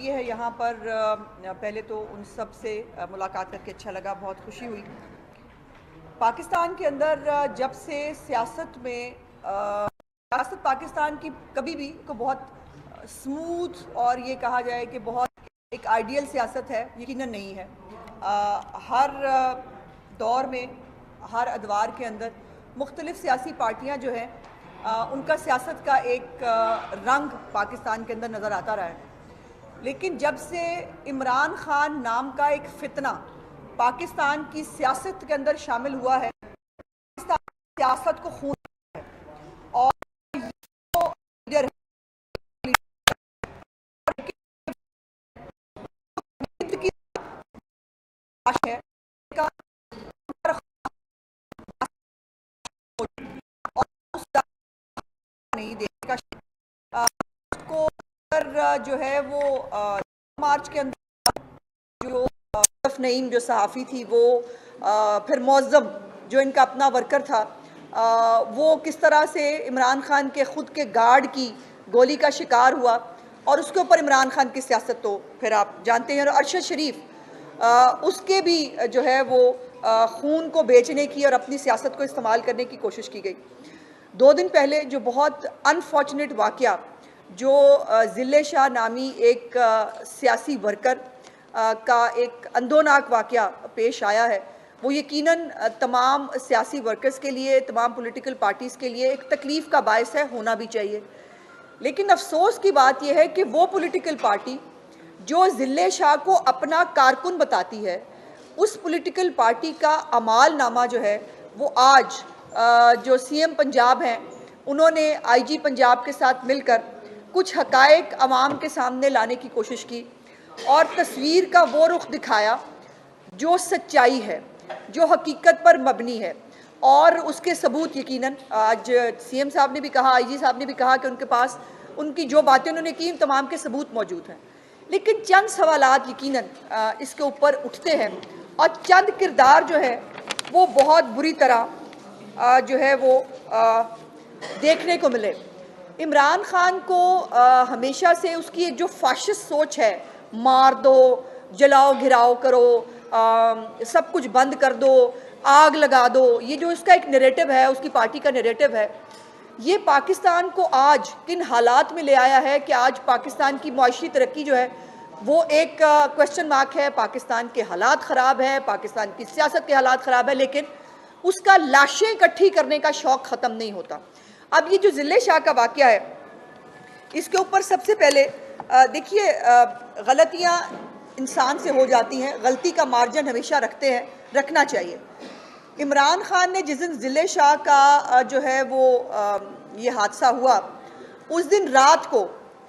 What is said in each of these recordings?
ये है यहाँ पर पहले तो उन सब से मुलाकात करके अच्छा लगा, बहुत खुशी हुई। पाकिस्तान के अंदर जब से सियासत में सियासत पाकिस्तान की कभी भी को बहुत स्मूथ और ये कहा जाए कि बहुत एक आइडियल सियासत है, यकीनन नहीं है। हर दौर में हर अदवार के अंदर मुख्तलिफ सियासी पार्टियाँ जो हैं उनका सियासत का एक रंग पाकिस्तान के अंदर नज़र आता रहा है। लेकिन जब से इमरान खान नाम का एक फितना पाकिस्तान की सियासत के अंदर शामिल हुआ है, पाकिस्तान की सियासत को खून है और लीडर है नहीं देगा उसको जो है वो मार्च के अंदर जो नईम जो सहाफ़ी थी वो फिर मौज़म जो इनका अपना वर्कर था वो किस तरह से इमरान खान के ख़ुद के गार्ड की गोली का शिकार हुआ और उसके ऊपर इमरान खान की सियासत तो फिर आप जानते हैं। और अरशद शरीफ उसके भी जो है वो खून को बेचने की और अपनी सियासत को इस्तेमाल करने की कोशिश की गई। 2 दिन पहले जो बहुत अनफॉर्चुनेट वाक़या जो ज़िले शाह नामी एक सियासी वर्कर का एक अंधोनाक वाक़या पेश आया है, वो यकीनन तमाम सियासी वर्कर्स के लिए, तमाम पॉलिटिकल पार्टीज़ के लिए एक तकलीफ़ का बायस है, होना भी चाहिए। लेकिन अफसोस की बात यह है कि वो पॉलिटिकल पार्टी जो ज़िले शाह को अपना कारकुन बताती है, उस पॉलिटिकल पार्टी का अमाल नामा जो है वो आज जो सीएम पंजाब हैं उन्होंने आईजी पंजाब के साथ मिलकर कुछ हक़ाइक़ अवाम के सामने लाने की कोशिश की और तस्वीर का वो रुख दिखाया जो सच्चाई है, जो हकीकत पर मबनी है। और उसके सबूत यकीनन आज सीएम साहब ने भी कहा, आईजी साहब ने भी कहा कि उनके पास उनकी जो बातें उन्होंने की तमाम के सबूत मौजूद हैं। लेकिन चंद सवालात यकीनन इसके ऊपर उठते हैं और चंद किरदार जो है वो बहुत बुरी तरह जो है वो देखने को मिले। इमरान खान को हमेशा से उसकी एक जो फाशिस्ट सोच है, मार दो, जलाओ घिराओ करो, सब कुछ बंद कर दो, आग लगा दो, ये जो इसका एक नैरेटिव है, उसकी पार्टी का नैरेटिव है, ये पाकिस्तान को आज किन हालात में ले आया है कि आज पाकिस्तान की मुआशी तरक्की जो है वो एक क्वेश्चन मार्क है। पाकिस्तान के हालात ख़राब है, पाकिस्तान की सियासत के हालात ख़राब है, लेकिन उसका लाशें इकट्ठी करने का शौक़ ख़त्म नहीं होता। अब ये जो ज़िले शाह का वाक़या है, इसके ऊपर सबसे पहले देखिए, गलतियाँ इंसान से हो जाती हैं, गलती का मार्जिन हमेशा रखना चाहिए। इमरान खान ने जिस दिन ज़िले शाह का जो है वो ये हादसा हुआ, उस दिन रात को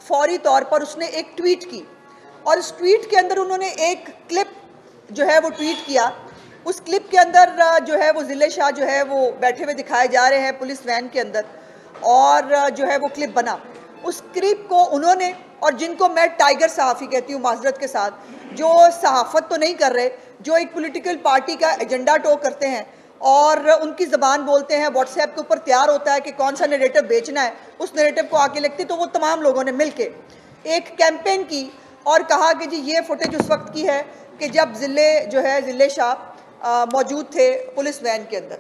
फौरी तौर पर उसने एक ट्वीट की और उस ट्वीट के अंदर उन्होंने एक क्लिप जो है वो ट्वीट किया। उस क्लिप के अंदर जो है वो ज़िले शाह जो है वो बैठे हुए दिखाए जा रहे हैं पुलिस वैन के अंदर और जो है वो क्लिप बना। उस क्लिप को उन्होंने, और जिनको मैं टाइगर सहाफ़ी कहती हूँ माज़रत के साथ, जो सहाफ़त तो नहीं कर रहे, जो एक पॉलिटिकल पार्टी का एजेंडा टो करते हैं और उनकी ज़बान बोलते हैं, व्हाट्सएप के ऊपर तैयार होता है कि कौन सा नैरेटिव बेचना है, उस नैरेटिव को आके लिखते, तो वो तमाम लोगों ने मिल के एक कैंपेन की और कहा कि जी ये फुटेज उस वक्त की है कि जब ज़िले शाह मौजूद थे पुलिस वैन के अंदर।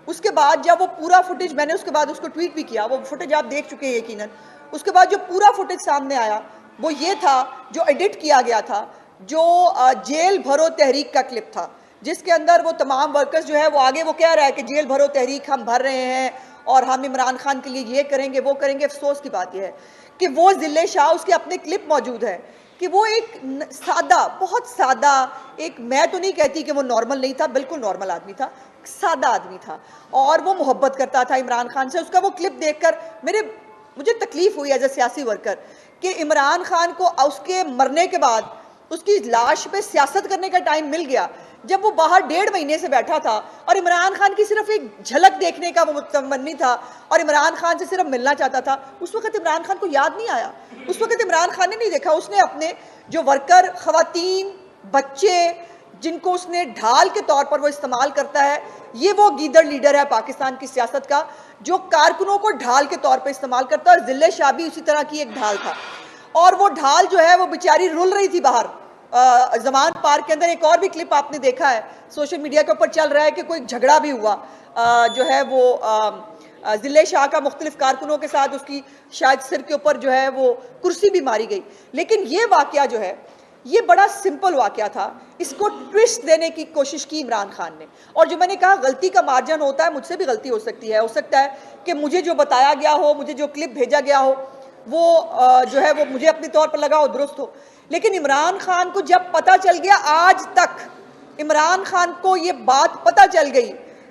उसके बाद जब वो पूरा फुटेज, मैंने उसके बाद उसको ट्वीट भी किया, वो फुटेज आप देख चुके हैं यकीनन। उसके बाद जो पूरा फुटेज सामने आया वो ये था जो एडिट किया गया था, जो जेल भरो तहरीक का क्लिप था, जिसके अंदर वो तमाम वर्कर्स जो है वो आगे वो कह रहा है कि जेल भरो तहरीक हम भर रहे हैं और हम इमरान खान के लिए ये करेंगे वो करेंगे। अफसोस की बात यह है कि वो ज़िले शाह, उसके अपने क्लिप मौजूद है कि वो एक सादा, बहुत सादा, एक, मैं तो नहीं कहती कि वो नॉर्मल नहीं था, बिल्कुल नॉर्मल आदमी था, सादा आदमी था और वो मोहब्बत करता था इमरान खान से। उसका वो क्लिप देखकर मुझे तकलीफ़ हुई एज ए सियासी वर्कर कि इमरान खान को उसके मरने के बाद उसकी लाश पे सियासत करने का टाइम मिल गया, जब वो बाहर 1.5 महीने से बैठा था और इमरान खान की सिर्फ एक झलक देखने का वो मुतमन्नी था और इमरान खान से सिर्फ मिलना चाहता था। उस वक्त इमरान खान को याद नहीं आया, उस वक्त इमरान खान ने नहीं देखा। उसने अपने जो वर्कर, ख़वातीन, बच्चे, जिनको उसने ढाल के तौर पर वो इस्तेमाल करता है, ये वो गीदड़ लीडर है पाकिस्तान की सियासत का, जो कारकुनों को ढाल के तौर पर इस्तेमाल करता है। और ज़िले शाह भी उसी तरह की एक ढाल था। और वो ढाल जो है वो बेचारी रुल रही थी बाहर जमान पार्क के अंदर। एक और भी क्लिप आपने देखा है, सोशल मीडिया के ऊपर चल रहा है कि कोई झगड़ा भी हुआ जो है वो जिले शाह का मुख्तलिफ कारकुनों के साथ, उसकी शायद सिर के ऊपर जो है वो कुर्सी भी मारी गई। लेकिन ये वाकया जो है ये बड़ा सिंपल वाकया था, इसको ट्विस्ट देने की कोशिश की इमरान खान ने। और जो मैंने कहा गलती का मार्जिन होता है, मुझसे भी गलती हो सकती है, हो सकता है कि मुझे जो बताया गया हो, मुझे जो क्लिप भेजा गया हो वो जो है वो मुझे अपने तौर पर लगा हो दुरुस्त हो। लेकिन इमरान खान को जब पता चल गया, आज तक इमरान खान को ये बात पता चल गई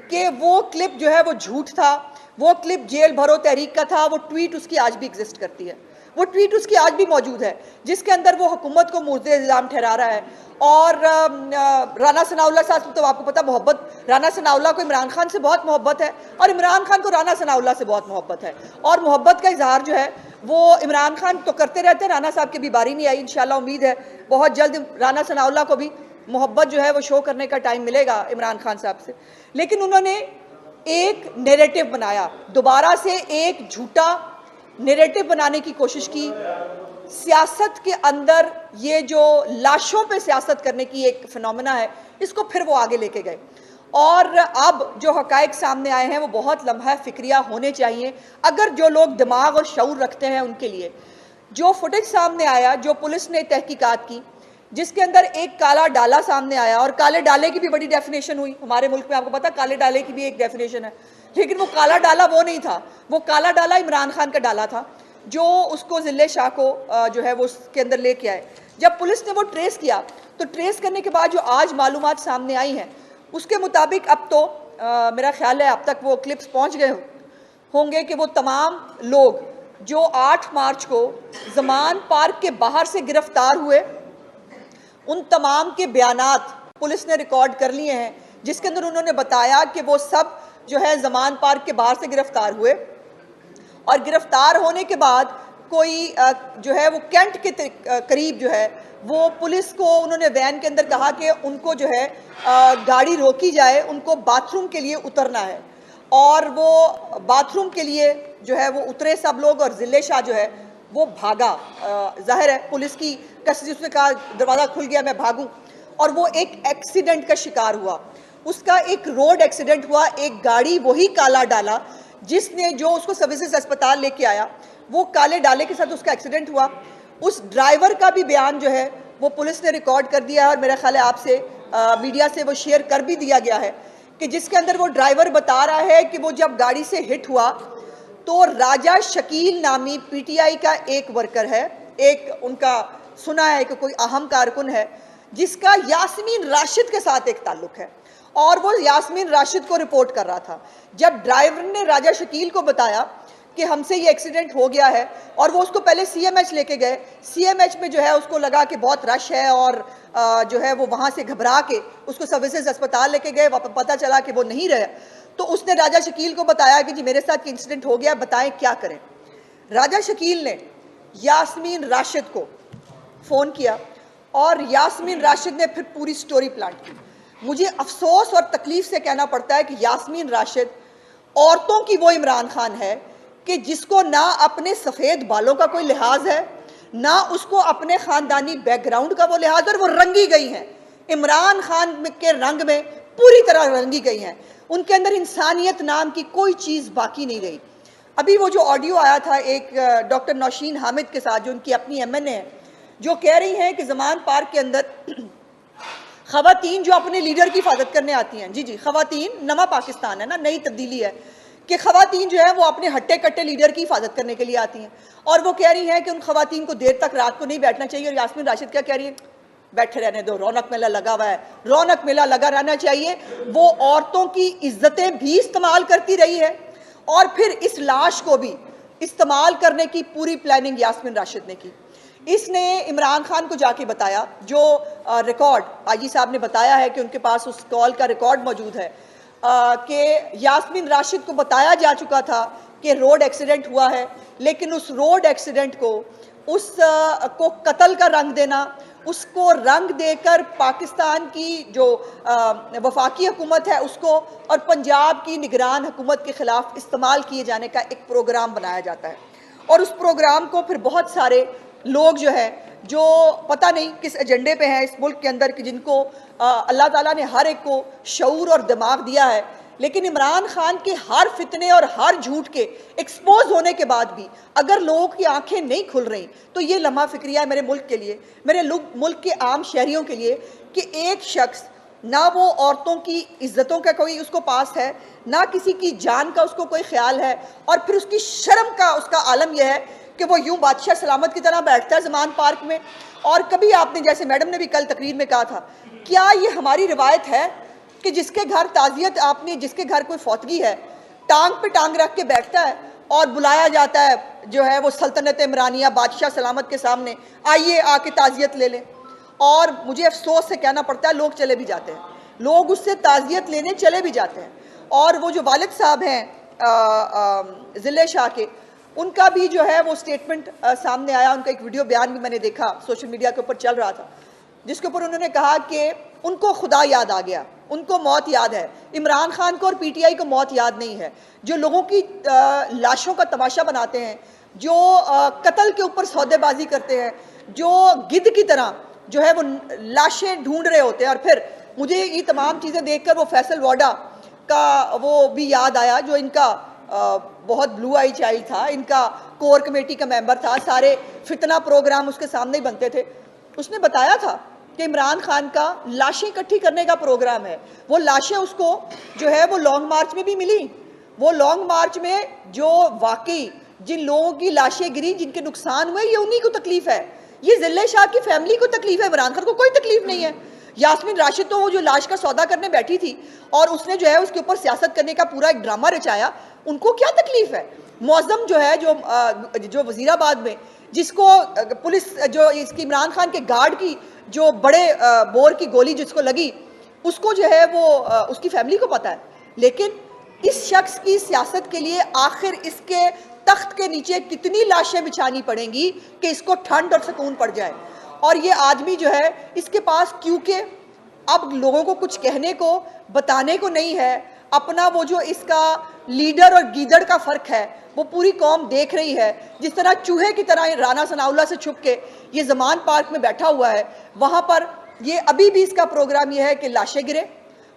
कि वो क्लिप जो है वो झूठ था, वो क्लिप जेल भरो तहरीक का था, वो ट्वीट उसकी आज भी एग्जिस्ट करती है, वो ट्वीट उसकी आज भी मौजूद है जिसके अंदर वो हुकूमत को मुर्दे इल्ज़ाम ठहरा रहा है। और राना सनाउल्लाह साहब तो आपको पता मोहब्बत, राना सनाउल्लाह को इमरान खान से बहुत मोहब्बत है और इमरान खान को राना सनाउल्लाह से बहुत मोहब्बत है। और मोहब्बत का इजहार जो है वो इमरान खान तो करते रहते हैं, राना साहब की भी बारी नहीं आई। इंशाल्लाह उम्मीद है बहुत जल्द राना सनाउल्लाह को भी मोहब्बत जो है वो शो करने का टाइम मिलेगा इमरान खान साहब से। लेकिन उन्होंने एक नैरेटिव बनाया, दोबारा से एक झूठा नैरेटिव बनाने की कोशिश की। सियासत के अंदर ये जो लाशों पे सियासत करने की एक फिनोमेना है, इसको फिर वो आगे लेके गए। और अब जो हकायक सामने आए हैं वो बहुत लम्हा फिक्रिया होने चाहिए अगर जो लोग दिमाग और शऊर रखते हैं उनके लिए। जो फुटेज सामने आया, जो पुलिस ने तहकीकात की, जिसके अंदर एक काला डाला सामने आया, और काले डाले की भी बड़ी डेफिनेशन हुई हमारे मुल्क में, आपको पता काले डाले की भी एक डेफिनेशन है। लेकिन वो काला डाला वो नहीं था, वो काला डाला इमरान खान का डाला था जो उसको जिले शाह को जो है वो उसके अंदर लेके आए। जब पुलिस ने वो ट्रेस किया तो ट्रेस करने के बाद जो आज मालूमात सामने आई हैं उसके मुताबिक अब तो मेरा ख्याल है अब तक वो क्लिप्स पहुंच गए होंगे कि वो तमाम लोग जो 8 मार्च को जमान पार्क के बाहर से गिरफ्तार हुए, उन तमाम के बयानात पुलिस ने रिकॉर्ड कर लिए हैं, जिसके अंदर उन्होंने बताया कि वो सब जो है जमान पार्क के बाहर से गिरफ्तार हुए और गिरफ्तार होने के बाद कोई जो है वो कैंट के करीब जो है वो पुलिस को उन्होंने वैन के अंदर कहा कि उनको जो है गाड़ी रोकी जाए, उनको बाथरूम के लिए उतरना है। और वो बाथरूम के लिए जो है वो उतरे सब लोग और जिले शाह जो है वो भागा। जाहिर है पुलिस की कस्टडी, उसने कहा दरवाज़ा खुल गया मैं भागूं, और वो एक एक्सीडेंट का शिकार हुआ। उसका एक रोड एक्सीडेंट हुआ, एक गाड़ी वही काला डाला जिसने जो उसको सर्विसेज अस्पताल लेके आया, वो काले डाले के साथ उसका एक्सीडेंट हुआ। उस ड्राइवर का भी बयान जो है वो पुलिस ने रिकॉर्ड कर दिया है और मेरा ख्याल है आपसे मीडिया से वो शेयर कर भी दिया गया है कि जिसके अंदर वो ड्राइवर बता रहा है कि वो जब गाड़ी से हिट हुआ तो राजा शकील नामी पीटीआई का एक वर्कर है, एक उनका सुना है कि कोई अहम कारकुन है जिसका यास्मीन राशिद के साथ एक ताल्लुक है, और वो यास्मीन राशिद को रिपोर्ट कर रहा था। जब ड्राइवर ने राजा शकील को बताया कि हमसे ये एक्सीडेंट हो गया है और वो उसको पहले सीएमएच लेके गए, सीएमएच में जो है उसको लगा कि बहुत रश है और जो है वो वहाँ से घबरा के उसको सर्विसेज अस्पताल लेके गए, पता चला कि वो नहीं रहे, तो उसने राजा शकील को बताया कि जी मेरे साथ इंसिडेंट हो गया, बताएं क्या करें। राजा शकील ने यास्मीन राशिद को फ़ोन किया और यास्मीन राशिद ने फिर पूरी स्टोरी प्लांट की। मुझे अफसोस और तकलीफ से कहना पड़ता है कि यास्मीन राशिद औरतों की वो इमरान खान है कि जिसको ना अपने सफ़ेद बालों का कोई लिहाज है, ना उसको अपने ख़ानदानी बैकग्राउंड का वो लिहाज, और वो रंगी गई हैं इमरान खान के रंग में, पूरी तरह रंगी गई हैं। उनके अंदर इंसानियत नाम की कोई चीज़ बाकी नहीं रही। अभी वो जो ऑडियो आया था एक डॉक्टर नौशीन हामिद के साथ, जो उनकी अपनी एमएनए है, जो कह रही हैं कि जमान पार्क के अंदर ख़वातीन जो अपने लीडर की हिफाजत करने आती हैं, जी जी ख़वातीन, नवा पाकिस्तान है ना, नई तब्दीली है कि ख़वातीन जो है वो अपने हट्टे कट्टे लीडर की हिफाजत करने के लिए आती हैं, और वो कह रही हैं कि उन ख़वातीन को देर तक रात को नहीं बैठना चाहिए। और यास्मीन राशिद क्या कह रही है, बैठे रहने दो, रौनक मेला लगा हुआ है, रौनक मेला लगा रहना चाहिए। वो औरतों की इज्जतें भी इस्तेमाल करती रही है और फिर इस लाश को भी इस्तेमाल करने की पूरी प्लानिंग यास्मीन राशिद ने की। इसने इमरान खान को जाके बताया, जो रिकॉर्ड आईजी साहब ने बताया है कि उनके पास उस कॉल का रिकॉर्ड मौजूद है, कि यास्मीन राशिद को बताया जा चुका था कि रोड एक्सीडेंट हुआ है, लेकिन उस रोड एक्सीडेंट को को कत्ल का रंग देना, उसको रंग देकर पाकिस्तान की जो वफाकी हुकूमत है उसको और पंजाब की निगरान हुकूमत के ख़िलाफ़ इस्तेमाल किए जाने का एक प्रोग्राम बनाया जाता है। और उस प्रोग्राम को फिर बहुत सारे लोग जो है जो पता नहीं किस एजेंडे पे हैं इस मुल्क के अंदर कि जिनको अल्लाह ताला ने हर एक को शऊर और दिमाग दिया है, लेकिन इमरान खान के हर फितने और हर झूठ के एक्सपोज होने के बाद भी अगर लोगों की आंखें नहीं खुल रही तो ये लम्हा फिक्रिया है मेरे मुल्क के लिए, मेरे मुल्क के आम शहरियों के लिए कि एक शख्स ना वो औरतों की इज्जतों का कोई उसको पास है, ना किसी की जान का उसको कोई ख्याल है, और फिर उसकी शर्म का उसका आलम यह है कि वो यूं बादशाह सलामत की तरह बैठता है ज़मान पार्क में। और कभी आपने, जैसे मैडम ने भी कल तकरीर में कहा था, क्या ये हमारी रिवायत है कि जिसके घर ताज़ियत, आपने जिसके घर कोई फौतगी है, टांग पे टांग रख के बैठता है और बुलाया जाता है जो है वो सल्तनत इमरानिया बादशाह सलामत के सामने, आइए आके ताज़ियत ले लें। और मुझे अफसोस से कहना पड़ता है लोग चले भी जाते हैं, लोग उससे ताज़ियत लेने चले भी जाते हैं। और वो जो वालिद साहब हैं ज़िले शाह के, उनका भी जो है वो स्टेटमेंट सामने आया, उनका एक वीडियो बयान भी मैंने देखा सोशल मीडिया के ऊपर चल रहा था, जिसके ऊपर उन्होंने कहा कि उनको खुदा याद आ गया, उनको मौत याद है। इमरान खान को और पीटीआई को मौत याद नहीं है। जो लोगों की लाशों का तमाशा बनाते हैं, जो कत्ल के ऊपर सौदेबाजी करते हैं, जो गिद्ध की तरह जो है वो लाशें ढूंढ रहे होते हैं। और फिर मुझे ये तमाम चीज़ें देखकर वो फैसल वाडा का वो भी याद आया, जो इनका बहुत ब्लू आई चाइल्ड था, इनका कोर कमेटी का मेंबर था, सारे फितना प्रोग्राम उसके सामने ही बनते थे। उसने बताया था कि इमरान खान का लाशें इकट्ठी करने का प्रोग्राम है। वो लाशें उसको जो है वो लॉन्ग मार्च में भी मिली। वो लॉन्ग मार्च में जो वाकई जिन लोगों की लाशें गिरी, जिनके नुकसान हुए, ये उन्हीं को तकलीफ है, ये ज़िले शाह की फैमिली को तकलीफ है, इमरान खान को कोई तकलीफ नहीं है। यास्मीन राशिद तो वो जो लाश का सौदा करने बैठी थी और उसने जो है उसके ऊपर सियासत करने का पूरा एक ड्रामा रचाया, उनको क्या तकलीफ है। मौज़म जो है जो वजीराबाद में जिसको पुलिस जो इसकी इमरान खान के गार्ड की जो बड़े बोर की गोली जिसको लगी, उसको जो है वो उसकी फैमिली को पता है। लेकिन इस शख्स की सियासत के लिए आखिर इसके तख्त के नीचे कितनी लाशें बिछानी पड़ेंगी कि इसको ठंड और सुकून पड़ जाए। और ये आदमी जो है इसके पास, क्योंकि अब लोगों को कुछ कहने को बताने को नहीं है, अपना वो जो इसका लीडर और गीदड़ का फ़र्क है वो पूरी कौम देख रही है। जिस तरह चूहे की तरह राना सनाउल्लाह से छुप के ये ज़मान पार्क में बैठा हुआ है, वहाँ पर ये अभी भी इसका प्रोग्राम ये है कि लाशें गिरे,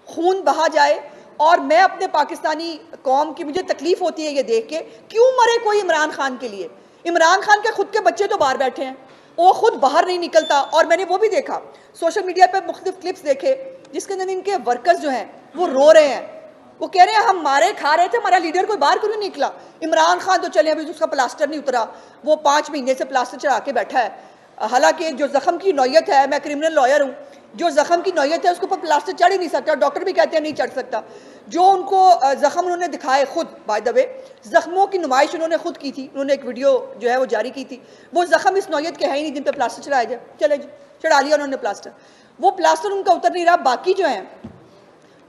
खून बहा जाए। और मैं अपने पाकिस्तानी कौम की मुझे तकलीफ़ होती है ये देख के, क्यों मरे कोई इमरान खान के लिए। इमरान खान के खुद के बच्चे तो बाहर बैठे हैं, वो खुद बाहर नहीं निकलता। और मैंने वो भी देखा सोशल मीडिया पे मुख्तलिफ क्लिप्स देखे जिसके अंदर इनके वर्कर्स जो हैं वो रो रहे हैं, वो कह रहे हैं हम मारे खा रहे थे, हमारा लीडर कोई बाहर क्यों नहीं निकला। इमरान खान तो चले अभी उसका प्लास्टर नहीं उतरा, वो 5 महीने से प्लास्टर चढ़ा के बैठा है। हालांकि जो जख्म की नौयत है, मैं क्रिमिनल लॉयर हूँ, जो जख्म की नौयत है उसके ऊपर प्लास्टर चढ़ ही नहीं सकता, डॉक्टर भी कहते हैं नहीं चढ़ सकता। जो उनको जख्म उन्होंने दिखाए खुद, बाय द वे जख्मों की नुमाइश उन्होंने खुद की थी, उन्होंने एक वीडियो जो है वो जारी की थी, वो जख्म इस नौयत के है ही नहीं जिन पर प्लास्टर चढ़ाया जाए। चले चढ़ा लिया उन्होंने प्लास्टर, वो प्लास्टर उनका उतर नहीं रहा। बाकी जो हैं,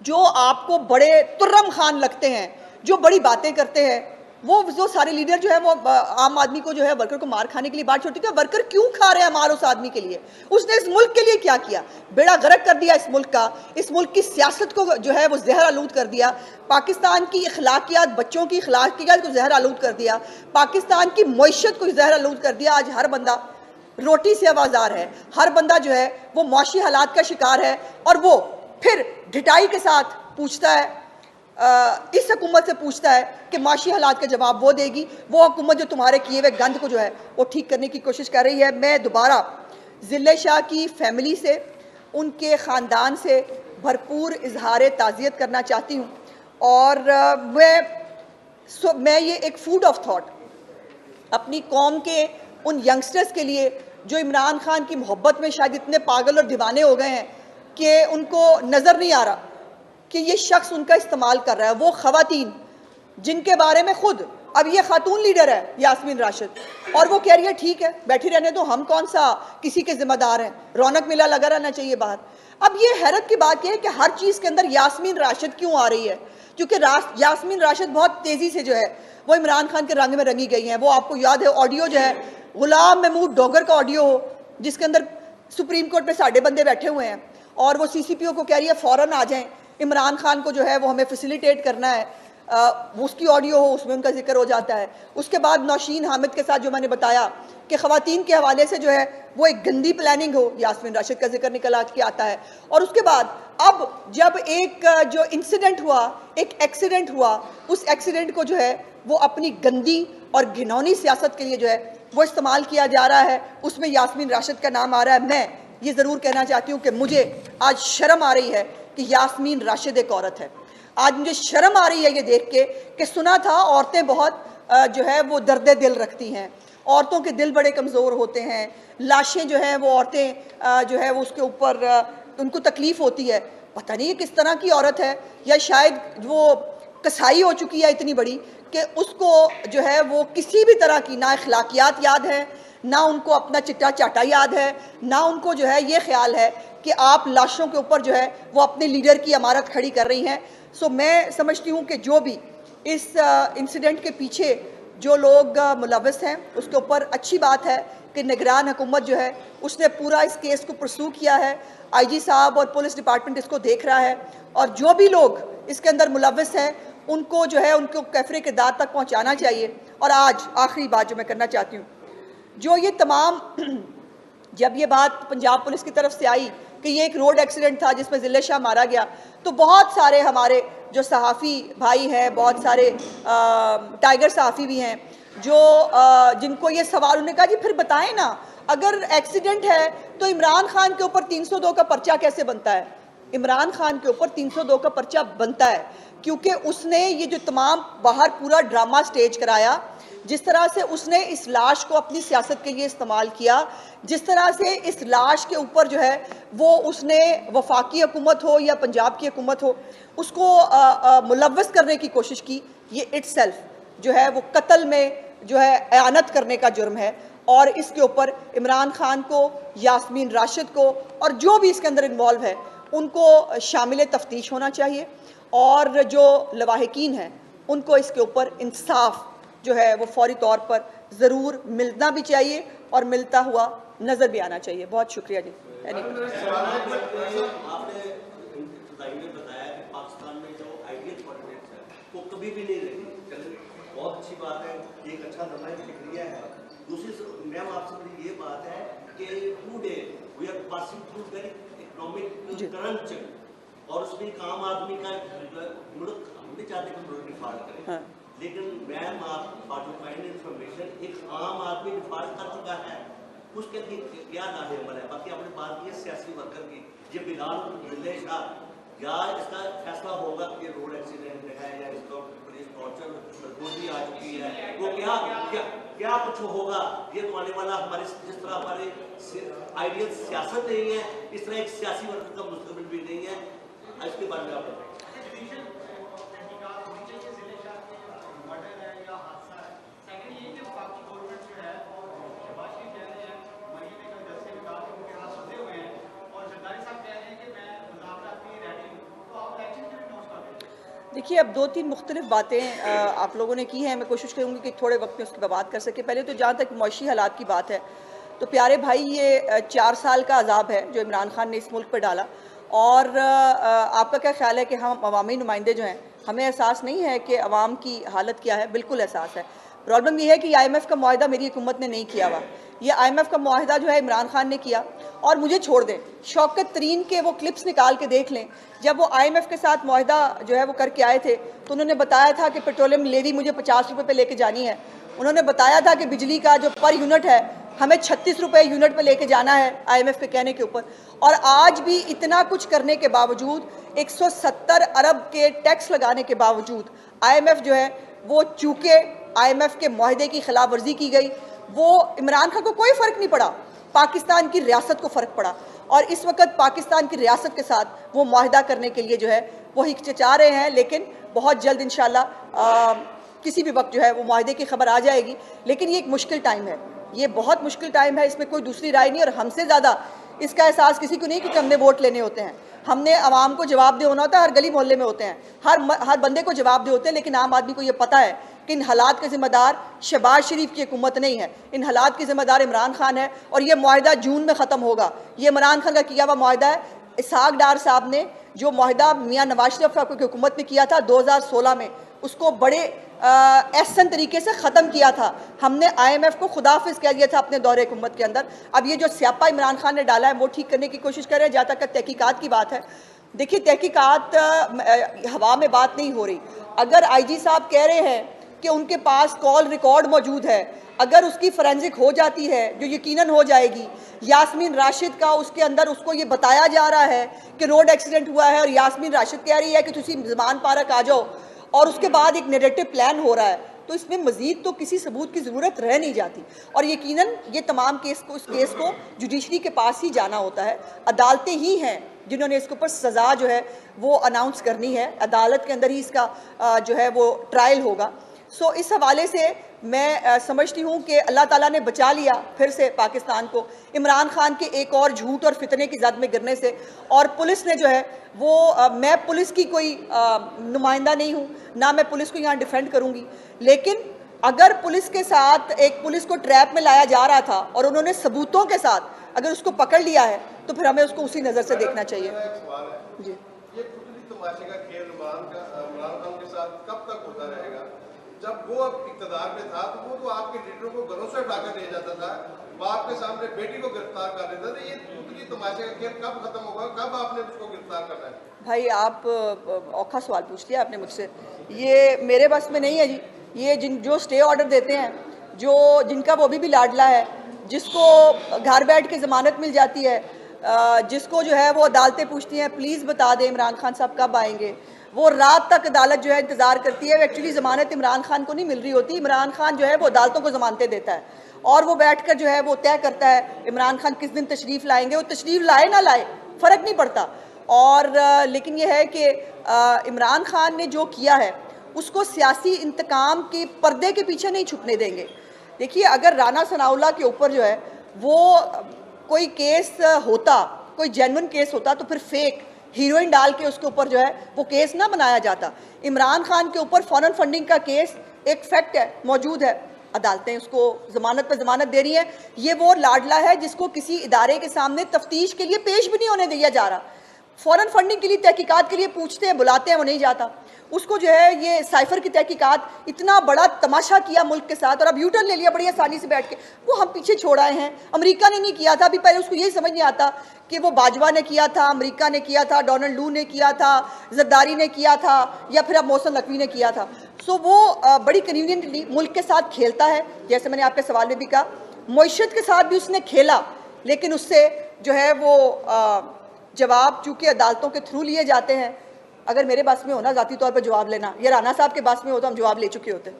जो आपको बड़े तुर्रम खान लगते हैं, जो बड़ी बातें करते हैं, वो जो सारे लीडर जो है वो आम आदमी को जो है वर्कर को मार खाने के लिए बात छोड़ती है। वर्कर क्यों खा रहे हैं मार उस आदमी के लिए? उसने इस मुल्क के लिए क्या किया? बेड़ा गर्क कर दिया इस मुल्क का, इस मुल्क की सियासत को जो है वो जहर आलूद कर दिया, पाकिस्तान की अखलाकियात, बच्चों की अखलाकियात को जहर आलूद कर दिया, पाकिस्तान की मईशत को जहर आलूद कर दिया। आज हर बंदा रोटी से आवाज़ार है, हर बंदा जो है वो मौशी हालात का शिकार है। और वो फिर ढिठाई के साथ पूछता है, इस हुकूमत से पूछता है कि माशी हालात का जवाब वो देगी, वो हुकूमत जो तुम्हारे किए हुए गंद को जो है वो ठीक करने की कोशिश कर रही है। मैं दोबारा ज़िले शाह की फैमिली से, उनके ख़ानदान से भरपूर इजहार ताज़ियत करना चाहती हूँ। और मैं ये एक फूड ऑफ थाट अपनी कौम के उन यंगस्टर्स के लिए जो इमरान खान की मोहब्बत में शायद इतने पागल और दीवाने हो गए हैं कि उनको नज़र नहीं आ रहा कि ये शख्स उनका इस्तेमाल कर रहा है। वो ख़वातीन जिनके बारे में खुद अब ये खातून लीडर है यास्मीन राशिद, और वो कह रही है ठीक है बैठी रहने दो, हम कौन सा किसी के जिम्मेदार हैं, रौनक मेला लगा रहना चाहिए बाहर। अब ये हैरत की बात यह है कि हर चीज़ के अंदर यास्मीन राशिद क्यों आ रही है? क्योंकि यास्मीन राशिद बहुत तेज़ी से जो है वो इमरान खान के रंग में रंगी गई हैं। वो आपको याद है ऑडियो जो है गुलाम महमूद डोगर का ऑडियो हो, जिसके अंदर सुप्रीम कोर्ट में साढ़े बंदे बैठे हुए हैं और वो CCPO को कह रही है फ़ौरन आ जाएं, इमरान खान को जो है वो हमें फैसिलिटेट करना है। उसकी ऑडियो हो, उसमें उनका जिक्र हो जाता है। उसके बाद नौशीन हामिद के साथ जो मैंने बताया कि ख़वातीन के हवाले से जो है वो एक गंदी प्लानिंग हो, यास्मीन राशिद का जिक्र निकल के आता है। और उसके बाद अब जब एक जो इंसिडेंट हुआ, एक एक्सीडेंट हुआ, उस एक्सीडेंट को जो है वो अपनी गंदी और घिनौनी सियासत के लिए जो है वो इस्तेमाल किया जा रहा है, उसमें यास्मीन राशिद का नाम आ रहा है। मैं ये ज़रूर कहना चाहती हूँ कि मुझे आज शर्म आ रही है कि यास्मीन राशिद एक औरत है। आज मुझे शर्म आ रही है ये देख के कि सुना था औरतें बहुत जो है वो दर्द दिल रखती हैं, औरतों के दिल बड़े कमज़ोर होते हैं, लाशें जो हैं वो औरतें जो है वो उसके ऊपर उनको तकलीफ़ होती है। पता नहीं ये किस तरह की औरत है, या शायद वो कसाई हो चुकी है इतनी बड़ी कि उसको जो है वो किसी भी तरह की ना अखलाकियात याद है, ना उनको अपना चिट्टा चाटा याद है, ना उनको जो है ये ख्याल है कि आप लाशों के ऊपर जो है वो अपने लीडर की इमारत खड़ी कर रही हैं। सो मैं समझती हूँ कि जो भी इस इंसिडेंट के पीछे जो लोग मुलव्वस हैं उसके ऊपर अच्छी बात है कि निगरान हुकूमत जो है उसने पूरा इस केस को परसू किया है। IG साहब और पुलिस डिपार्टमेंट इसको देख रहा है, और जो भी लोग इसके अंदर मुलव्वस हैं उनको जो है उनको कैफरे के दाद तक पहुँचाना चाहिए। और आज आखिरी बात जो मैं करना चाहती हूँ, जो ये तमाम जब ये बात पंजाब पुलिस की तरफ से आई कि ये एक रोड एक्सीडेंट था जिसमें ज़िले शाह मारा गया, तो बहुत सारे हमारे जो सहाफ़ी भाई हैं, बहुत सारे टाइगर सहाफ़ी भी हैं जो जिनको ये सवाल, उन्होंने कहा जी फिर बताएं ना, अगर एक्सीडेंट है तो इमरान खान के ऊपर 302 का पर्चा कैसे बनता है? इमरान खान के ऊपर 302 का पर्चा बनता है क्योंकि उसने ये जो तमाम बाहर पूरा ड्रामा स्टेज कराया, जिस तरह से उसने इस लाश को अपनी सियासत के लिए इस्तेमाल किया, जिस तरह से इस लाश के ऊपर जो है वो उसने वफाकी हुकूमत हो या पंजाब की हुकूमत हो उसको मुलव्वस करने की कोशिश की, ये इट्सेल्फ जो है वो कत्ल में जो है एयानत करने का जुर्म है। और इसके ऊपर इमरान खान को, यास्मीन राशिद को और जो भी इसके अंदर इन्वॉल्व है उनको शामिल तफ्तीश होना चाहिए, और जो लवाहिकीन हैं उनको इसके ऊपर इंसाफ जो है वो फौरी तौर पर ज़रूर मिलना भी चाहिए और मिलता हुआ नज़र भी आना चाहिए। बहुत शुक्रिया जी। बहुत अच्छी बात है, एक अच्छा नंबर शुक्रिया है। दूसरी मैम आपसे मेरी ये बात है कि today we are passing through very economic crunch, और उसमें एक आम आदमी का मुल्क हम नहीं चाहते कि मुल्क डिफॉल्ट करे। हाँ। लेकिन मैम आप जो फाइंड इंफॉर्मेशन एक आम आदमी डिफॉल्ट कर चुका है, उसके लिए क्या नाहेमल है? बाकी आपने बात की है सियासी वर्कर की, ये बिलाल ज़िले शाह, क्या इसका फैसला होगा कि रोड एक्सीडेंट है या इसका पुलिस टॉर्चर गोली आ चुकी है, वो क्या क्या क्या कुछ होगा? ये तो आने वाला हमारे जिस तरह हमारे आइडियल सियासत नहीं है, इस तरह एक सियासी वर्कर का मुस्तकबिल भी नहीं है। इसके बारे में आप देखिए, अब 2-3 मुख्तलिफ बातें आप लोगों ने की हैं। मैं कोशिश करूँगी कि थोड़े वक्त में उसकी पर बात कर सके। पहले तो जहाँ तक मौशी हालात की बात है, तो प्यारे भाई ये 4 साल का अजाब है जो इमरान खान ने इस मुल्क पर डाला। और आपका क्या ख्याल है कि हम अवामी नुमाइंदे जो हैं, हमें एहसास नहीं है कि अवाम की हालत क्या है? बिल्कुल एहसास है। प्रॉब्लम ये है कि IMF का मुआहदा मेरी हुकूमत ने नहीं किया हुआ, ये IMF का मुआहदा जो है इमरान खान ने किया। और मुझे छोड़ दें, शौकत तरीन के वो क्लिप्स निकाल के देख लें, जब वो IMF के साथ मुआहदा जो है वो करके आए थे तो उन्होंने बताया था कि पेट्रोलियम लेवी मुझे 50 रुपये पे लेके जानी है। उन्होंने बताया था कि बिजली का जो पर यूनिट है हमें 36 रुपये यूनिट पे लेके जाना है IMF के कहने के ऊपर। और आज भी इतना कुछ करने के बावजूद, 170 अरब के टैक्स लगाने के बावजूद IMF जो है वो चूँकि IMF के मुआहदे की खिलाफ वर्जी की गई, वो इमरान खान को कोई फ़र्क नहीं पड़ा, पाकिस्तान की रियासत को फ़र्क पड़ा। और इस वक्त पाकिस्तान की रियासत के साथ वो मुआहदा करने के लिए जो है वो हिचकिचा रहे हैं, लेकिन बहुत जल्द इंशाल्लाह किसी भी वक्त जो है वो मुआहदे की खबर आ जाएगी। लेकिन ये एक मुश्किल टाइम है, ये बहुत मुश्किल टाइम है, इसमें कोई दूसरी राय नहीं। और हमसे ज़्यादा इसका एहसास किसी को नहीं कि हमने वोट लेने होते हैं, हमने आवाम को जवाब दे होना होता है, हर गली मोहल्ले में होते हैं, हर बंदे को जवाब दे होते हैं। लेकिन आम आदमी को ये पता है कि इन हालात के ज़िम्मेदार शहबाज शरीफ की हुकूमत नहीं है, इन हालात की ज़िम्मेदार इमरान खान है। और ये मुआहदा जून में ख़त्म होगा, ये इमरान खान का किया हुआ मुआहदा है। इसहाक डार साहब ने जो मुआहदा मियाँ नवाज शरीफ की हुकूमत में किया था 2016 में, उसको बड़े एहसन तरीके से ख़त्म किया था। हमने IMF को खुदाफिज कह दिया था अपने दौरे हुकूमत के अंदर। अब ये जो स्यापा इमरान खान ने डाला है वो ठीक करने की कोशिश कर रहे हैं। जहाँ तक तहकीकात की बात है, देखिए तहकीकात हवा में बात नहीं हो रही। अगर IG साहब कह रहे हैं कि उनके पास कॉल रिकॉर्ड मौजूद है, अगर उसकी फोरेंसिक हो जाती है, जो यकीनन हो जाएगी, यास्मीन राशिद का उसके अंदर उसको ये बताया जा रहा है कि रोड एक्सीडेंट हुआ है और यास्मीन राशिद कह रही है कि तुसी ज़मान पार्क आ जाओ, और उसके बाद एक नैरेटिव प्लान हो रहा है, तो इसमें मजीद तो किसी सबूत की ज़रूरत रह नहीं जाती। और यकीनन ये तमाम केस को जुडिशरी के पास ही जाना होता है। अदालतें ही हैं जिन्होंने इसके ऊपर सज़ा जो है वो अनाउंस करनी है। अदालत के अंदर ही इसका जो है वो ट्रायल होगा। सो इस हवाले से मैं समझती हूँ कि अल्लाह ताला ने बचा लिया फिर से पाकिस्तान को इमरान खान के एक और झूठ और फितने की जद में गिरने से। और पुलिस ने जो है वो मैं पुलिस की कोई नुमाइंदा नहीं हूँ, ना मैं पुलिस को यहाँ डिफेंड करूँगी, लेकिन अगर पुलिस के साथ एक पुलिस को ट्रैप में लाया जा रहा था और उन्होंने सबूतों के साथ अगर उसको पकड़ लिया है तो फिर हमें उसको उसी नज़र से देखना चाहिए। जी, ये तमाशे का खेल इमरान खान के साथ कब तक होता रहेगा? जब वो अब इक़्तिदार में था तो आपके लीडरों को घरों से उठाकर ले जाता था, बाप के सामने बेटी को गिरफ्तार कर देता था। ये तमाशे का खेल कब खत्म होगा? कब आपने उसको गिरफ्तार करना है? भाई आप औखा सवाल पूछ लिया आपने मुझसे, ये मेरे बस में नहीं है जी। ये जो स्टे ऑर्डर देते हैं, जिनका वो भी लाडला है, जिसको घर बैठ के ज़मानत मिल जाती है, जिसको जो है वो अदालतें पूछती हैं प्लीज़ बता दें इमरान खान साहब कब आएंगे, वो रात तक अदालत जो है इंतज़ार करती है। एक्चुअली ज़मानत इमरान खान को नहीं मिल रही होती, इमरान खान जो है वो अदालतों को ज़मानतें देता है और वो बैठकर जो है वो तय करता है इमरान खान किस दिन तशरीफ़ लाएंगे। वो तशरीफ़ लाए ना लाए फ़र्क नहीं पड़ता। और लेकिन यह है कि इमरान खान ने जो किया है उसको सियासी इंतकाम के पर्दे के पीछे नहीं छुपने देंगे। देखिए, अगर राना सनाउल्लाह के ऊपर जो है वो कोई केस होता, कोई जेन्युइन केस होता, तो फिर फेक हीरोइन डाल के उसके ऊपर जो है वो केस ना बनाया जाता। इमरान खान के ऊपर फॉरेन फंडिंग का केस एक फैक्ट है, मौजूद है, अदालतें उसको ज़मानत पर ज़मानत दे रही हैं। ये वो लाडला है जिसको किसी इदारे के सामने तफ्तीश के लिए पेश भी नहीं होने दिया जा रहा। फॉरेन फंडिंग के लिए तहकीकात के लिए पूछते हैं, बुलाते हैं, वो नहीं जाता। उसको जो है ये साइफर की तहकीकात, इतना बड़ा तमाशा किया मुल्क के साथ और अब यूटर्न ले लिया बड़ी आसानी से बैठ के। वो हम पीछे छोड़ आए हैं। अमेरिका ने नहीं किया था, अभी पहले उसको यही समझ नहीं आता कि वो बाजवा ने किया था, अमेरिका ने किया था, डोनाल्ड लू ने किया था, जरदारी ने किया था, या फिर अब मोहसिन नकवी ने किया था। सो वो बड़ी कन्वीनियंटली मुल्क के साथ खेलता है। जैसे मैंने आपके सवाल में भी कहा, मईशत के साथ भी उसने खेला, लेकिन उससे जो है वो जवाब चूँकि अदालतों के थ्रू लिए जाते हैं। अगर मेरे पास में होना ज़ाती तौर पर जवाब लेना, या राना साहब के पास में हो तो हम जवाब ले चुके होते।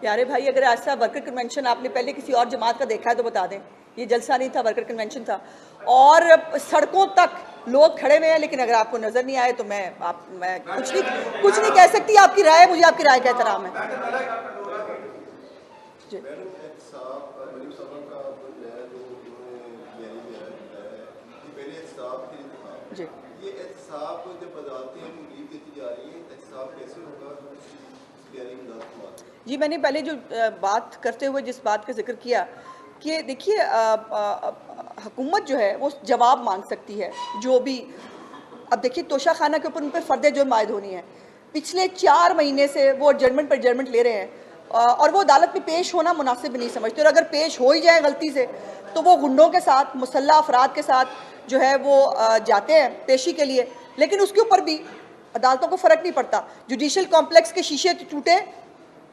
यारे भाई, अगर ऐसा वर्कर कन्वेंशन आपने पहले किसी और जमात का देखा है तो बता दें। ये जलसा नहीं था, वर्कर कन्वेंशन था और सड़कों तक लोग खड़े हुए हैं। लेकिन अगर आपको नजर नहीं आए तो मैं कुछ नहीं कह सकती। आपकी राय, मुझे आपकी राय का एहतराम है। जी, जी, जी, मैंने पहले जो बात करते हुए जिस बात का जिक्र किया कि देखिए हुकूमत जो है वो जवाब मांग सकती है जो भी। अब देखिए, तोशा खाना के ऊपर उन पर फर्द जुर्म आयद होनी है। पिछले 4 महीने से वो एडजमेंट पर एडजमेंट ले रहे हैं और वो अदालत में पेश होना मुनासिब नहीं समझते। और अगर पेश हो ही जाए गलती से तो वो गुंडों के साथ, मुसल्लह अफराद के साथ जो है वो जाते हैं पेशी के लिए। लेकिन उसके ऊपर भी अदालतों को फ़र्क नहीं पड़ता। जुडिशल कॉम्प्लेक्स के शीशे टूटे,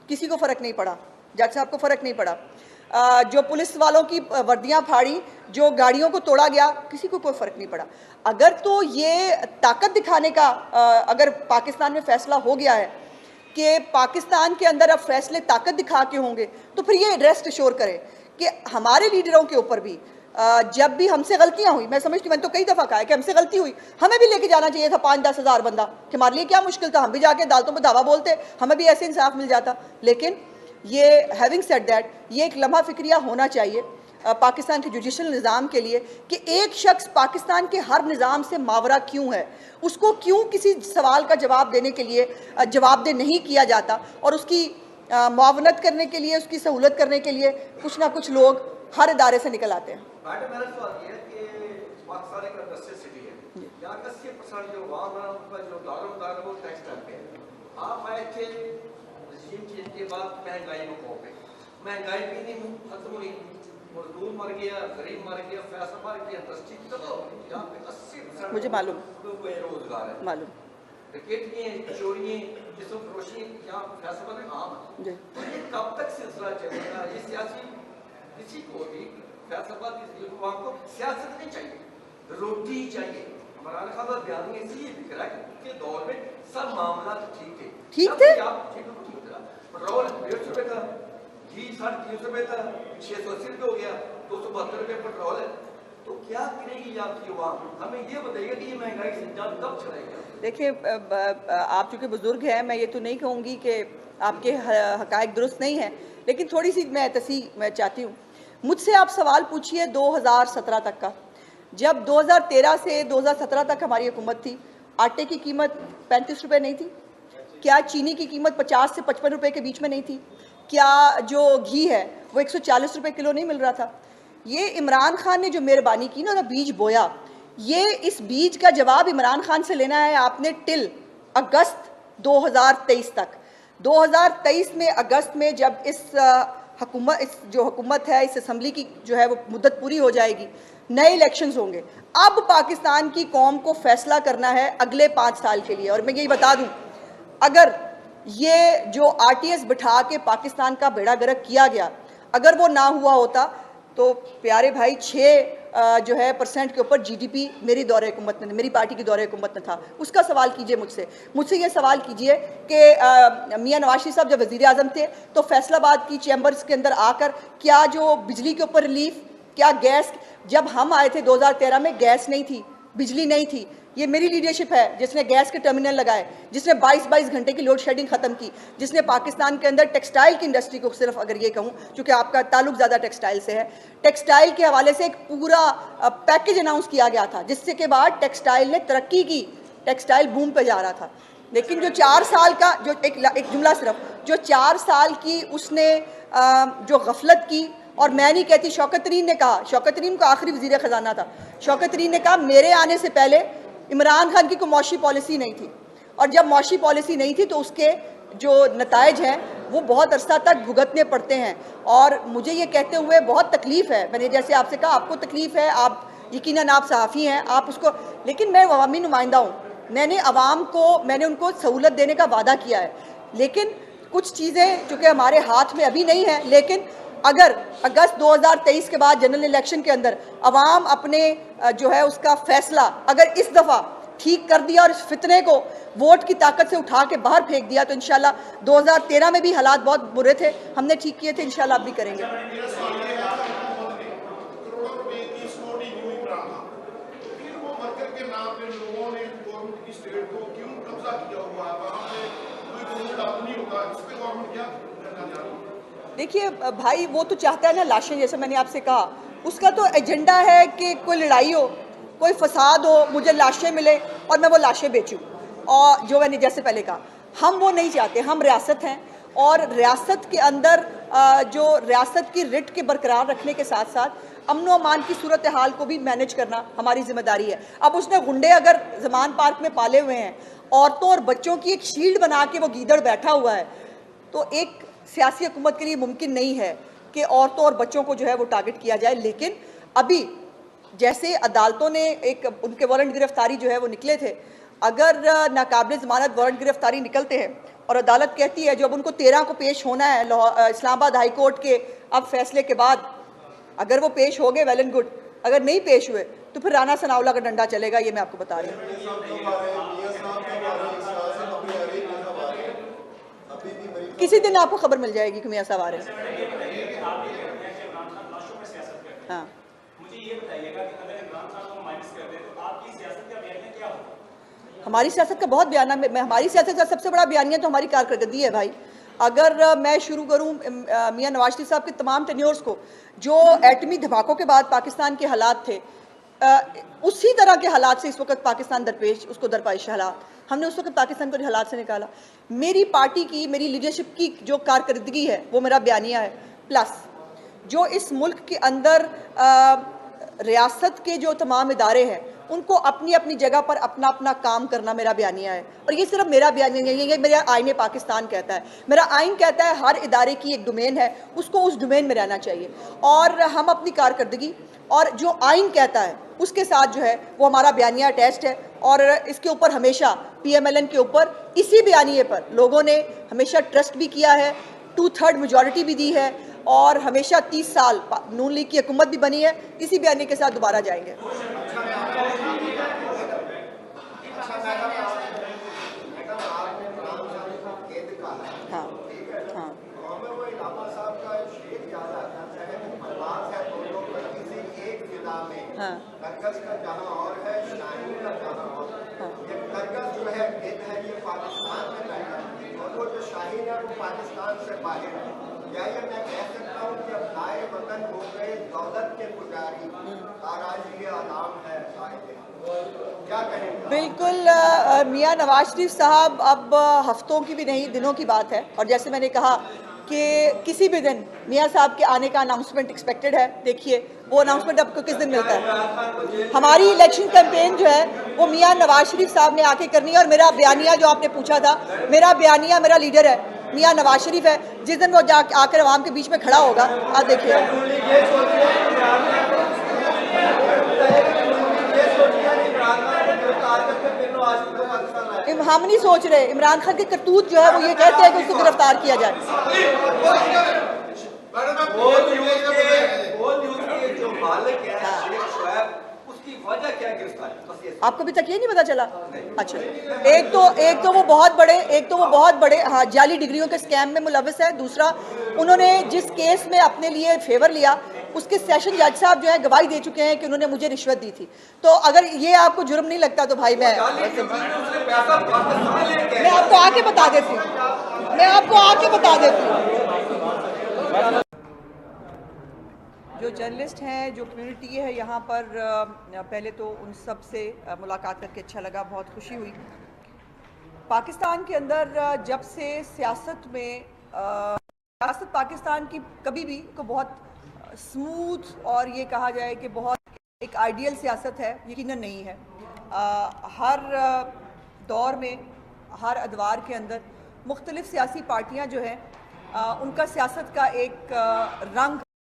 किसी को फ़र्क नहीं पड़ा, जज साहब को फ़र्क नहीं पड़ा। जो पुलिस वालों की वर्दियां फाड़ी, जो गाड़ियों को तोड़ा गया, किसी को कोई फ़र्क नहीं पड़ा। अगर तो ये ताकत दिखाने का अगर पाकिस्तान में फ़ैसला हो गया है कि पाकिस्तान के अंदर अब फैसले ताकत दिखा के होंगे, तो फिर ये रेस्ट श्योर करे कि हमारे लीडरों के ऊपर भी जब भी हमसे गलतियां हुई, मैं समझती हूँ, मैंने तो कई दफ़ा कहा है कि हमसे गलती हुई, हमें भी लेके जाना चाहिए था 5-10 हज़ार बंदा, कि हमारे लिए क्या मुश्किल था, हम भी जाके अदालतों में दावा बोलते, हमें भी ऐसे इंसाफ मिल जाता। लेकिन ये हैविंग सेड दैट, ये एक लम्हा फिक्रिया होना चाहिए पाकिस्तान के जुडिशल निज़ाम के लिए कि एक शख्स पाकिस्तान के हर निज़ाम से मावरा क्यों है, उसको क्यों किसी सवाल का जवाब देने के लिए जवाबदेह नहीं किया जाता और उसकी मुआवनत करने के लिए, उसकी सहूलत करने के लिए कुछ ना कुछ लोग हर इदारे से निकल आते हैं। मैडम मेरा सवाल ये है कि पाकिस्तान एक इंडस्ट्रियल सिटी है, यहाँ 80% जो वाम है उनका जो दारोमदार है वो टैक्स डालते हैं। आप आए थे रजीम चेंज के बाद महंगाई को खो गई, महंगाई भी नहीं खत्म हुई, मजदूर मर गया, गरीब मर गया, पैसा मर गया, इंडस्ट्री तबाह हो गई। यहाँ पे 80% मुझे मालूम बेरोजगार है, मालूम डकैतियाँ, चोरियाँ, जिसम फरोशी यहाँ फैसला में आम है। तो ये कब तक सिलसिला चलेगा? ये सियासी किसी को भी फैसलाबाद को सियासत नहीं चाहिए, रोटी चाहिए। इमरान खान का बयान इसलिए दिख रहा है कि दौर में सब मामला ठीक थे, पेट्रोल 150 रुपये था, घी 350 रुपये था, 680 रुपये हो गया, 272 रुपये पेट्रोल है। तो क्या करेगी आपकी आवाम? हमें ये बताइएगा कि ये महंगाई से जंग कब चलेगा? देखिए, आप चूँकि बुजुर्ग हैं, मैं ये तो नहीं कहूँगी कि आपके हक़ाइक़ दुरुस्त नहीं हैं, लेकिन थोड़ी सी मैं चाहती हूँ। मुझसे आप सवाल पूछिए 2017 तक का, जब 2013 से 2017 तक हमारी हुकूमत थी, आटे की कीमत 35 रुपये नहीं थी क्या? चीनी की कीमत 50 से 55 रुपये के बीच में नहीं थी क्या? जो घी है वो 140 रुपये किलो नहीं मिल रहा था? ये इमरान खान ने जो मेहरबानी की ना, बीज बोया, ये इस बीज का जवाब इमरान खान से लेना है आपने टिल अगस्त 2023 तक। 2023 में अगस्त में जब इस जो हुकूमत है, इस असम्बली की जो है वो मुद्दत पूरी हो जाएगी, नए इलेक्शंस होंगे। अब पाकिस्तान की कौम को फैसला करना है अगले 5 साल के लिए। और मैं यही बता दूं, अगर ये जो RTS बिठा के पाकिस्तान का बेड़ा गर्क किया गया, अगर वो ना हुआ होता तो प्यारे भाई 6% के ऊपर GDP मेरी दौरे हुकूमत में, मेरी पार्टी की दौरे हुकूमत में था। उसका सवाल कीजिए मुझसे ये सवाल कीजिए कि मियां नवाज शरीफ साहब जब वज़ीर आज़म थे तो फैसलाबाद की चैम्बर्स के अंदर आकर क्या जो बिजली के ऊपर रिलीफ, क्या गैस, जब हम आए थे 2013 में गैस नहीं थी, बिजली नहीं थी। ये मेरी लीडरशिप है जिसने गैस के टर्मिनल लगाए, जिसने 22-22 घंटे की लोड शेडिंग ख़त्म की, जिसने पाकिस्तान के अंदर टेक्सटाइल की इंडस्ट्री को, सिर्फ अगर ये कहूँ क्योंकि आपका ताल्लुक ज़्यादा टेक्सटाइल से है, टेक्सटाइल के हवाले से एक पूरा पैकेज अनाउंस किया गया था, जिससे के बाद टेक्सटाइल ने तरक्की की, टेक्सटाइल बूम पे जा रहा था। लेकिन जो 4 साल का जो एक जुमला सिर्फ, जो 4 साल की उसने जो गफलत की, और मैं नहीं कहती, शौकत तरीन ने कहा, शौकत तरीन को आखिरी वज़ीर ख़जाना था, शौकत तरीन ने कहा मेरे आने से पहले इमरान खान की कोई मौशी पॉलिसी नहीं थी, और जब मौशी पॉलिसी नहीं थी तो उसके जो नताइज हैं वो बहुत अरसा तक भुगतने पड़ते हैं। और मुझे ये कहते हुए बहुत तकलीफ़ है, मैंने जैसे आपसे कहा आपको तकलीफ़ है, आप यकीनन आप सहाफ़ी हैं, आप उसको, लेकिन मैं अवामी नुमाइंदा हूँ, मैंने उनको सहूलत देने का वादा किया है। लेकिन कुछ चीज़ें चूँकि हमारे हाथ में अभी नहीं है, लेकिन अगर अगस्त 2023 के बाद जनरल इलेक्शन के अंदर अवाम अपने जो है उसका फैसला अगर इस दफ़ा ठीक कर दिया और इस फितने को वोट की ताकत से उठा के बाहर फेंक दिया, तो इंशाल्लाह 2013 में भी हालात बहुत बुरे थे, हमने ठीक किए थे, इंशाल्लाह अब भी करेंगे। देखिए भाई, वो तो चाहता है ना लाशें, जैसे मैंने आपसे कहा, उसका तो एजेंडा है कि कोई लड़ाई हो, कोई फसाद हो, मुझे लाशें मिले और मैं वो लाशें बेचूं। और जो मैंने जैसे पहले कहा, हम वो नहीं चाहते। हम रियासत हैं और रियासत के अंदर जो रियासत की रिट के बरकरार रखने के साथ साथ अमन व अमान की सूरत हाल को भी मैनेज करना हमारी जिम्मेदारी है। अब उसने गुंडे अगर ज़मान पार्क में पाले हुए हैं, औरतों और बच्चों की एक शील्ड बना के वो गीदड़ बैठा हुआ है, तो एक सियासी हुकूमत के लिए मुमकिन नहीं है कि औरतों और बच्चों को जो है वो टारगेट किया जाए। लेकिन अभी जैसे अदालतों ने एक उनके वारंट गिरफ्तारी जो है वो निकले थे, अगर नाकाबिल ज़मानत वारंट गिरफ्तारी निकलते हैं और अदालत कहती है जब उनको 13 को पेश होना है इस्लामाबाद हाई कोर्ट के अब फैसले के बाद, अगर वो पेश हो गए वेल एंड गुड, अगर नहीं पेश हुए तो फिर राना सनाउल्ला का डंडा चलेगा। ये मैं आपको बता रही हूँ। किसी दिन आपको खबर मिल जाएगी कि मियां साहब आ रहे हैं। हाँ, मुझे ये बताइएगा कि अगर इमरान खान को माइनस कर दें तो आपकी सियासत का बयानिया क्या होगा? हमारी सियासत का बहुत बयाना, हमारी सियासत का सबसे बड़ा बयानिया तो हमारी कारकर्दगी है भाई। अगर मैं शुरू करूं मियां नवाज शरीफ साहब के तमाम टेन्योर्स को, जो एटमी धमाकों के बाद पाकिस्तान के हालात थे, उसी तरह के हालात से इस वक्त पाकिस्तान दरपेश, उसको दरपेश हालात, हमने उस वक्त पाकिस्तान को हालात से निकाला। मेरी पार्टी की, मेरी लीडरशिप की जो कारकर्दगी है वो मेरा बयानिया है, प्लस जो इस मुल्क के अंदर रियासत के जो तमाम इदारे हैं उनको अपनी अपनी जगह पर अपना अपना काम करना मेरा बयानिया है। और ये सिर्फ मेरा बयानिया नहीं है, ये मेरा आईन पाकिस्तान कहता है। मेरा आइन कहता है हर इदारे की एक डोमेन है, उसको उस डोमेन में रहना चाहिए, और हम अपनी कारकर्दगी और जो आइन कहता है उसके साथ जो है वो हमारा बयानिया अटैच्ड है। और इसके ऊपर हमेशा PMLN के ऊपर इसी बयानिए पर लोगों ने हमेशा ट्रस्ट भी किया है, 2/3 मेजॉरिटी भी दी है, और हमेशा 30 साल नून लीग की हुकूमत भी बनी है। इसी बयानी के साथ दोबारा जाएंगे। हाँ हाँ हाँ कर्कश का जहाँ और है, शाहीन का जहाँ और है। ये कर्कश जो है खेत है, ये पाकिस्तान में पैदा है, और वो जो शाहीन है वो पाकिस्तान से बाहर है। क्या ये मैं कह सकता हूँ कि अब लाए वतन हो गए दौलत के पुजारी, ताराजी आराम है क्या कहेंगे? बिल्कुल मियाँ नवाज शरीफ साहब अब हफ्तों की भी नहीं, दिनों की बात है। और जैसे मैंने कहा कि किसी भी दिन मियाँ साहब के आने का अनाउंसमेंट एक्सपेक्टेड है। देखिए वो अनाउंसमेंट आपको किस दिन मिलता है। हमारी इलेक्शन कैंपेन जो है वो मियाँ नवाज शरीफ साहब ने आके करनी है। और मेरा बयानिया जो आपने पूछा था, मेरा बयानिया, मेरा लीडर है मियाँ नवाज शरीफ है। जिस दिन वो आकर अवाम के बीच में खड़ा होगा, आप देखिए। हम नहीं सोच रहे, इमरान खान के करतूत जो है वो ये कहते हैं कि उसको गिरफ्तार किया जाए। आपको अभी तक ये नहीं पता चला? अच्छा, एक तो वो बहुत बड़े हाँ जाली डिग्रियों के स्कैम में मुलविस है। दूसरा, उन्होंने जिस केस में अपने लिए फेवर लिया उसके सेशन जज साहब जो है गवाही दे चुके हैं कि उन्होंने मुझे रिश्वत दी थी। तो अगर ये आपको जुर्म नहीं लगता तो भाई मैं आपको आके बता देती हूँ, मैं आपको आके बता देती हूँ। जो जर्नलिस्ट हैं, जो कम्युनिटी है यहाँ पर, पहले तो उन सब से मुलाकात करके अच्छा लगा, बहुत खुशी हुई। पाकिस्तान के अंदर जब से सियासत में सियासत पाकिस्तान की कभी भी को बहुत स्मूथ और ये कहा जाए कि बहुत एक आइडियल सियासत है, यकीनन नहीं है। हर दौर में, हर अदवार के अंदर मुख्तलिफ सियासी पार्टियाँ जो हैं उनका सियासत का एक रंग